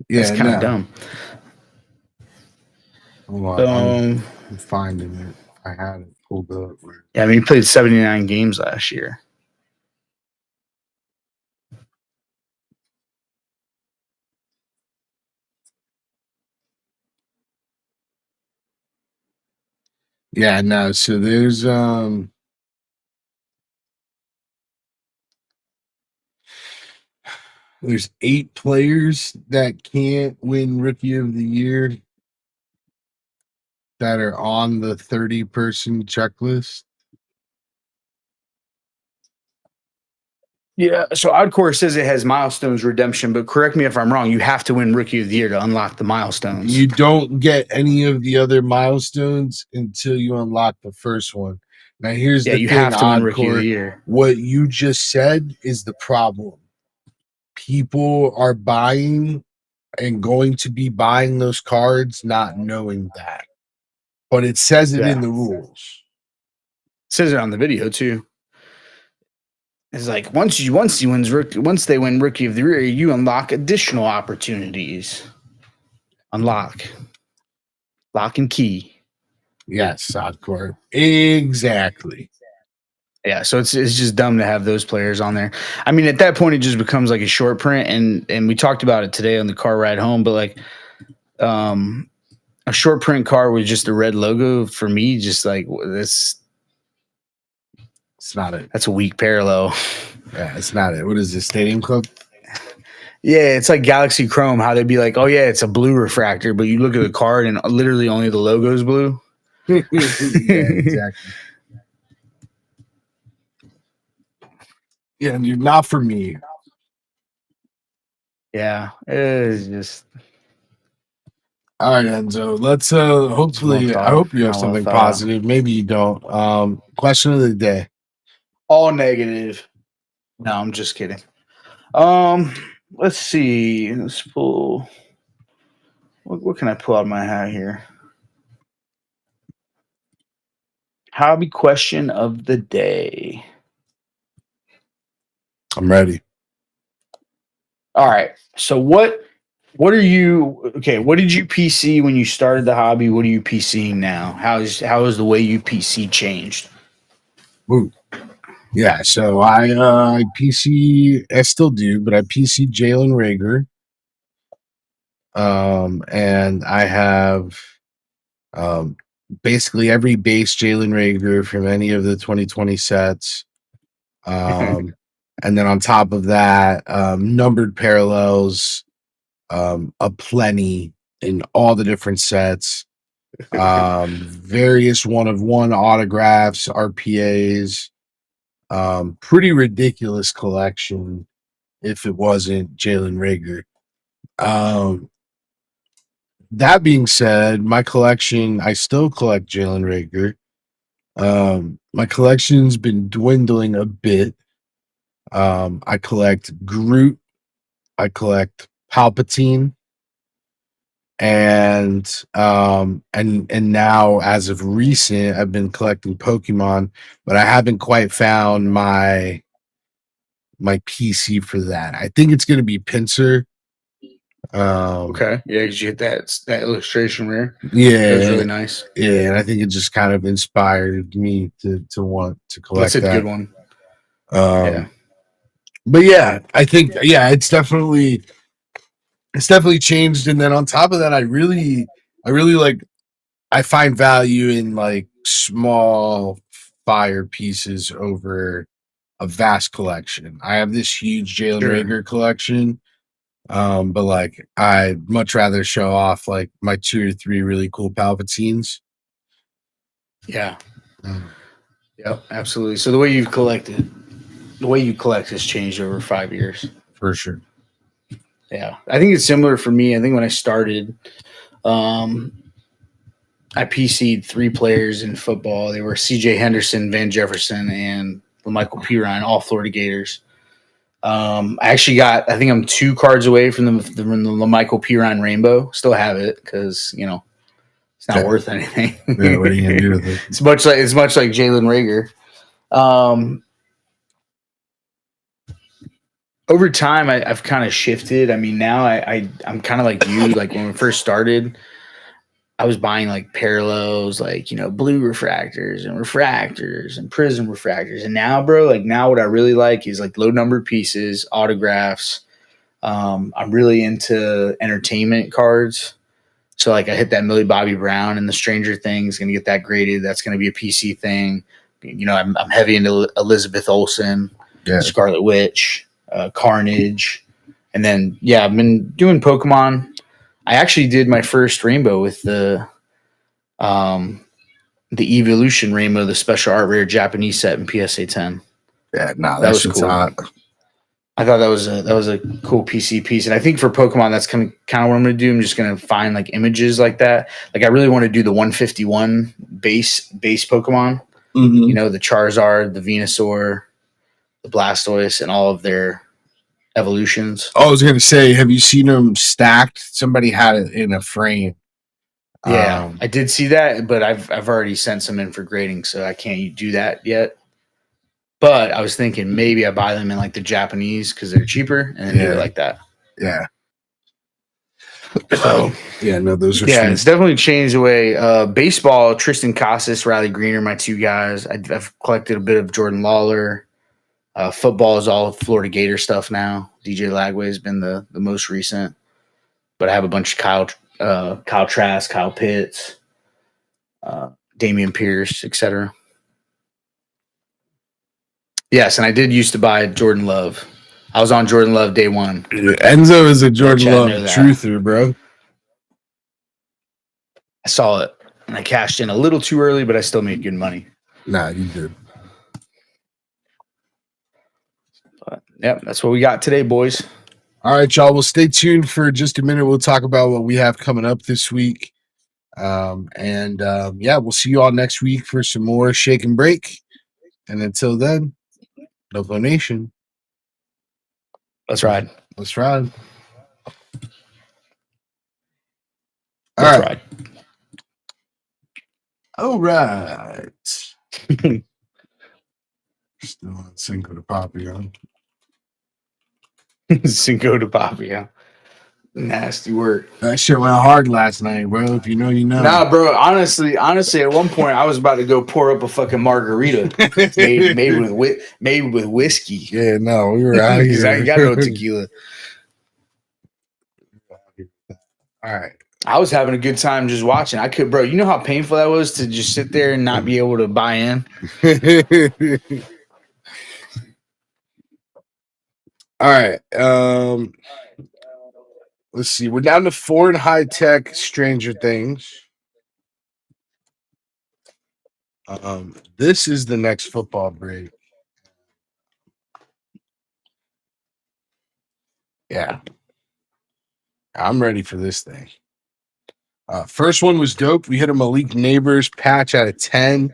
Yeah, that's kind of dumb. Hold on, I'm finding it. I had it pulled up. Yeah, I mean, he played 79 games last year. Yeah, no. So there's 8 players that can't win Rookie of the Year that are on the 30-person checklist. Yeah, so Oddcore says it has milestones redemption, but correct me if I'm wrong. You have to win Rookie of the Year to unlock the milestones. You don't get any of the other milestones until you unlock the first one. Now, here's the thing, you have to win Rookie of the Year. What you just said is the problem. People are buying and going to be buying those cards not knowing that. But it says it in the rules. It says it on the video too. It's like once they win Rookie of the Year, you unlock additional opportunities. Lock and key. Yes, Oddcore. Exactly. Yeah, so it's just dumb to have those players on there. I mean, at that point, it just becomes like a short print, and we talked about it today on the car ride home. But like, a short print car with just the red logo for me, just like this. It's not it. That's a weak parallel. Yeah, it's not it. What is this, Stadium Club? Yeah, it's like Galaxy Chrome, how they'd be like, oh, yeah, it's a blue refractor, but you look at the card and literally only the logo's blue. Yeah, exactly. Yeah, and you're not for me. Yeah, it's just. All right, Enzo. Let's hopefully I hope you have something positive. Maybe you don't. Question of the day. All negative. No, I'm just kidding. Let's see. Let's pull. What can I pull out of my hat here? Hobby question of the day. I'm ready. All right. So what are you what did you PC when you started the hobby? What are you PCing now? How is the way you PC changed? Ooh. Yeah, so I PC, I still do, but I PC Jalen Reagor. And I have basically every base Jalen Reagor from any of the 2020 sets. And then on top of that, numbered parallels, aplenty in all the different sets. Various 1-of-1 autographs, RPAs. Pretty ridiculous collection if it wasn't Jalen Reagor. that being said, my collection, I still collect Jalen Rager. My collection's been dwindling a bit. I collect Groot, I collect Palpatine, and now as of recent, I've been collecting Pokemon, but I haven't quite found my PC for that. I think it's gonna be Pinsir. Okay, yeah, because you hit that illustration rare. That was Yeah, really nice. yeah, and I think it just kind of inspired me to want to That's collect a good that. one. Yeah, Um, but yeah, I think it's definitely changed. And then on top of that, I really like I find value in like small fire pieces over a vast collection. I have this huge Jalen sure. Rager collection. But like I'd much rather show off like my 2 or 3 really cool Palpatines. Yeah, Um, yep, absolutely. So the way you collect has changed over 5 years. for sure. Yeah, I think it's similar for me. I think when I started, um, I PC'd 3 players in football. They were C.J. Henderson, Van Jefferson, and Michael Pirine, all Florida Gators. I actually got. I think I'm 2 cards away from the Michael Pirine Rainbow. Still have it because it's not Yeah. worth anything. Yeah, what are you gonna do with it? It's much like Jalen Rager. Um, Over time, I've kind of shifted. I mean, now I'm kind of like you. Like when we first started, I was buying like parallels, like blue refractors and prism refractors. And now, bro, like now, what I really like is like low number pieces, autographs. I'm really into entertainment cards. So like I hit that Millie Bobby Brown and the Stranger Things, gonna get that graded. That's gonna be a PC thing. I'm heavy into Elizabeth Olsen, Yeah. Scarlet Witch, Carnage, and then yeah, I've been doing Pokemon. I actually did my first rainbow with um the Evolution Rainbow, the special art rare Japanese set in PSA 10. Yeah, nah, That that was shit's cool. hot. I thought that was a cool PC piece, and I think for Pokemon, that's kind of what I'm going to do. I'm just going to find like images like that. Like I really want to do the 151 base Pokemon. Mm-hmm. The Charizard, the Venusaur, the Blastoise, and all of their evolutions. Oh, I was gonna say, have you seen them stacked? Somebody had it in a frame. Yeah, Um, I did see that, but I've already sent some in for grading, so I can't do that yet. But I was thinking maybe I buy them in like the Japanese because they're cheaper, and then do it yeah, like that. yeah. So Yeah, no, those are yeah, sweet. it's definitely changed the way. Baseball, Tristan Casas, Riley Green are my 2 guys. I've collected a bit of Jordan Lawler. Football is all Florida Gator stuff now. DJ Lagway has been the most recent, but I have a bunch of Kyle Trask, Kyle Pitts, Damian Pierce, etc. Yes, and I did used to buy Jordan Love. I was on Jordan Love day one. Enzo is a Let Jordan Chad Love know that. truther, bro. I saw it and I cashed in a little too early, but I still made good money. Nah, you did. But yep, that's what we got today, boys. All right, y'all. Well, stay tuned for just a minute. We'll talk about what we have coming up this week. Yeah, we'll see you all next week for some more Shake and Break. And until then, Novo Nation. Let's ride. Let's ride. All Let's right. ride. All right. Still on Cinco de Papio. Cinco de Papio. Nasty work. That shit went hard last night, bro. If you know, you know. Nah, bro. Honestly, at one point I was about to go pour up a fucking margarita made with whiskey. Yeah, no, we were out Because here. I ain't got no tequila. All right. I was having a good time just watching. I could, bro. You know how painful that was to just sit there and not be able to buy in. All right. Let's see. We're down to foreign high tech Stranger Things. This is the next football break. Yeah. I'm ready for this thing. First one was dope. We hit a Malik Neighbors patch out of 10.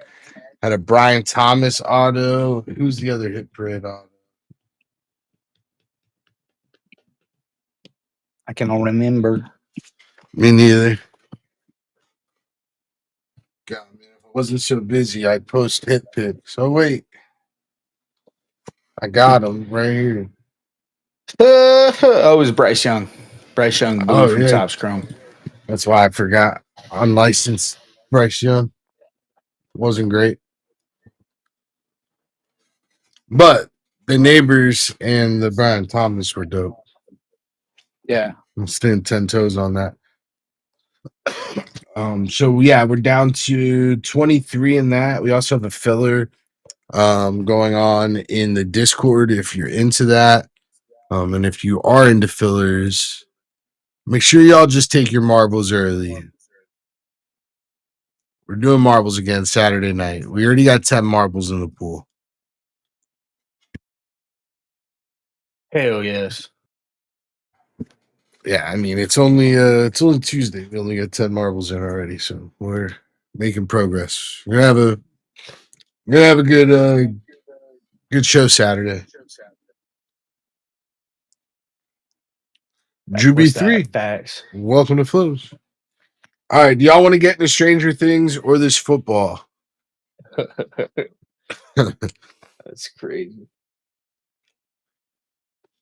Had a Brian Thomas auto. Who's the other hit parade auto? I cannot remember. Me neither. God, man, if I wasn't so busy, I'd post hit picks. Oh, wait. I got him right here. Oh, it was Bryce Young. Bryce Young blue from yeah. Topps Chrome. That's why I forgot. Unlicensed Bryce Young. Wasn't great. But the Neighbors and the Brian Thomas were dope. Yeah. I'm staying 10 toes on that. So yeah, we're down to 23 in that. We also have a filler going on in the Discord if you're into that. And if you are into fillers, make sure y'all just take your marbles early. We're doing marbles again Saturday night. We already got 10 marbles in the pool. Hell yes. Yeah, I mean it's only Tuesday. We only got 10 marbles in already, so we're making progress. We're gonna have a good show Saturday. Drew B3. Facts. Welcome to Flows. All right, do y'all want to get into Stranger Things or this football? That's crazy.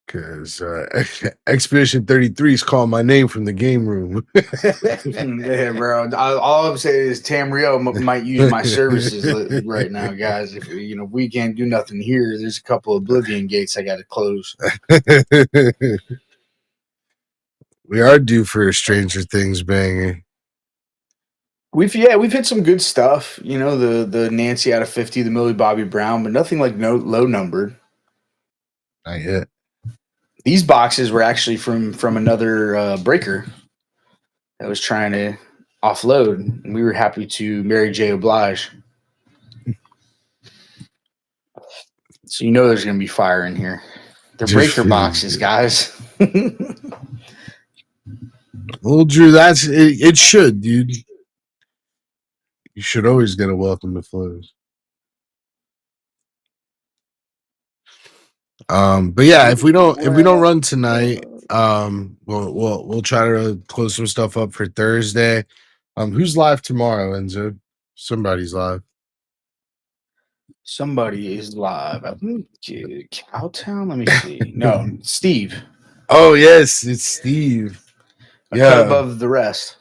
Because Expedition 33 is calling my name from the game room. Yeah, bro. All I'm saying is Tamriel might use my services right now, guys. If we can't do nothing here, there's a couple of Oblivion gates I got to close. We are due for a Stranger Things banger. We've hit some good stuff. The Nancy out of 50, the Millie Bobby Brown, but nothing like low numbered. Not yet. These boxes were actually from another breaker that was trying to offload, and we were happy to Mary J. oblige. So there's going to be fire in here. They're breaker boxes, guys. Well, Drew, it should, dude. You should always get a welcome to Flows. But yeah, if we don't run tonight, we'll try to close some stuff up for Thursday. Who's live tomorrow, Enzo? Somebody's live. Somebody is live. Cowtown? Let me see. No, Steve. Oh, yes, it's Steve. Cut above the rest.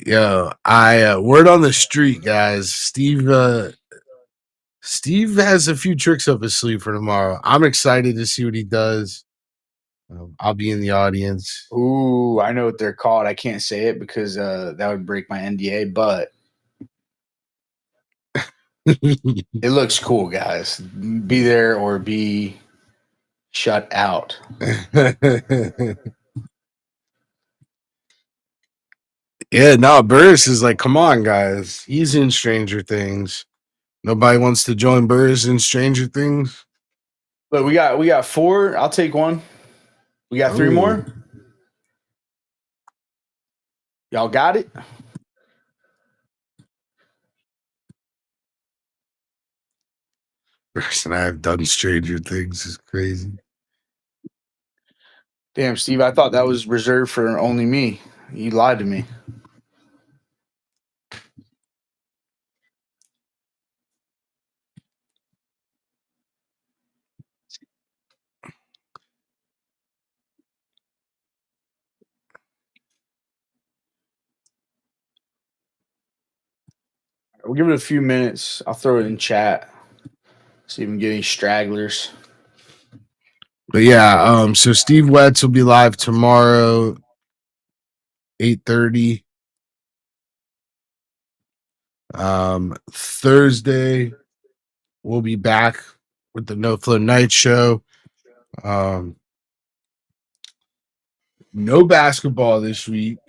Yo, word on the street, guys. Steve has a few tricks up his sleeve for tomorrow. I'm excited to see what he does. I'll be in the audience. Ooh, I know what they're called. I can't say it because that would break my NDA, but it looks cool, guys. Be there or be shut out. Yeah, no, Burris is like, come on, guys. He's in Stranger Things. Nobody wants to join Burris in Stranger Things. But we got 4. I'll take one. We got 3 more. Y'all got it? Burris and I have done Stranger Things. Is crazy. Damn, Steve, I thought that was reserved for only me. You lied to me. We'll give it a few minutes. I'll throw it in chat. See if we can get any stragglers. But yeah, so Steve Wetz will be live tomorrow, 8:30. Thursday, we'll be back with the No Flow Night Show. No basketball this week.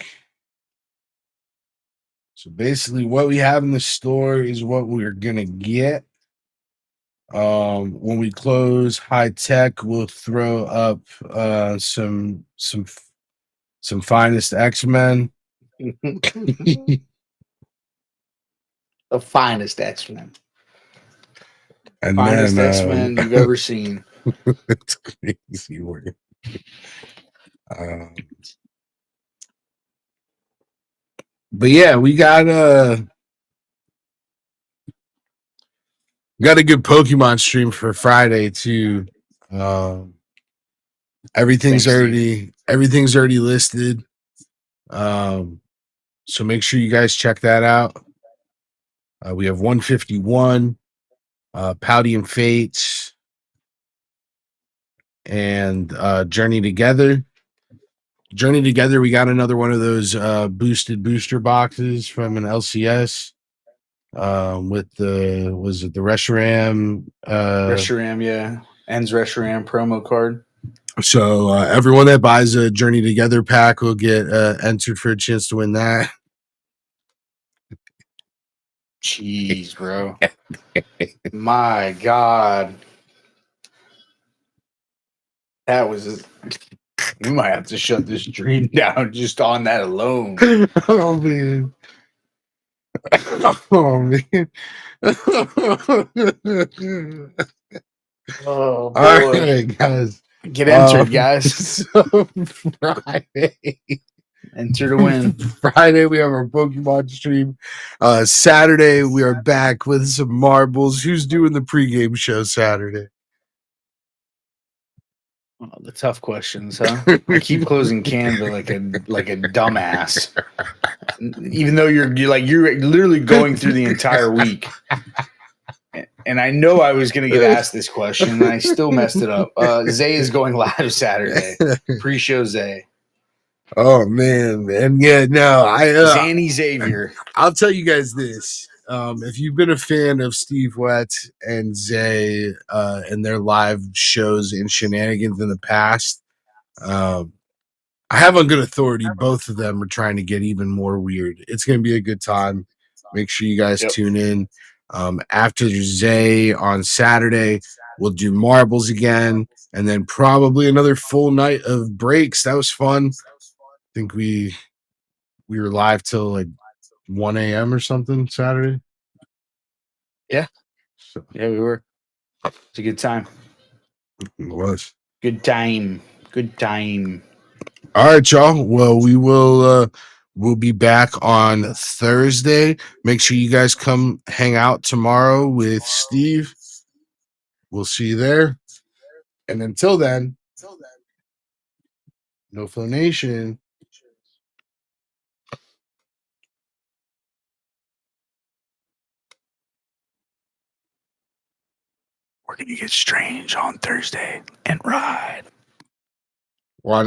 So basically, what we have in the store is what we're gonna get. When we close High Tech, we'll throw up some finest X-Men. The finest X-Men. And Finest then X-Men you've ever seen. it's crazy word. But yeah, we got a good Pokemon stream for Friday too. Everything's Thanks, already listed. So make sure you guys check that out. We have 151, Pouty and Fates, and Journey Together. Journey Together, we got another one of those boosted booster boxes from an LCS with the Reshiram. Reshiram, yeah. Ends Reshiram promo card. So everyone that buys a Journey Together pack will get entered for a chance to win that. Jeez, bro. My God. That was... We might have to shut this stream down just on that alone. Oh man. Oh man. Oh, boy. All right, guys. Get entered, guys. So Friday. Enter to win. Friday we have our Pokemon stream. Saturday we are back with some marbles. Who's doing the pregame show Saturday? Oh, the tough questions, huh? I keep closing Canva like a dumbass. Even though you're literally going through the entire week. And I know I was going to get asked this question, and I still messed it up. Zay is going live Saturday. Pre-show Zay. Oh man, and yeah, no, Zanny Xavier. I'll tell you guys this. If you've been a fan of Steve Wett and Zay and their live shows and shenanigans in the past, I have on good authority both of them are trying to get even more weird. It's going to be a good time. Make sure you guys tune in. After Zay on Saturday, we'll do marbles again, and then probably another full night of breaks. That was fun. I think we were live till like 1 a.m. or something Saturday. Yeah. Yeah, we were. It's a good time. It was. Good time. Good time. All right, y'all. Well, we'll be back on Thursday. Make sure you guys come hang out tomorrow with Steve. We'll see you there. And until then, No Flow Nation. We're going to get strange on Thursday and ride. Why not?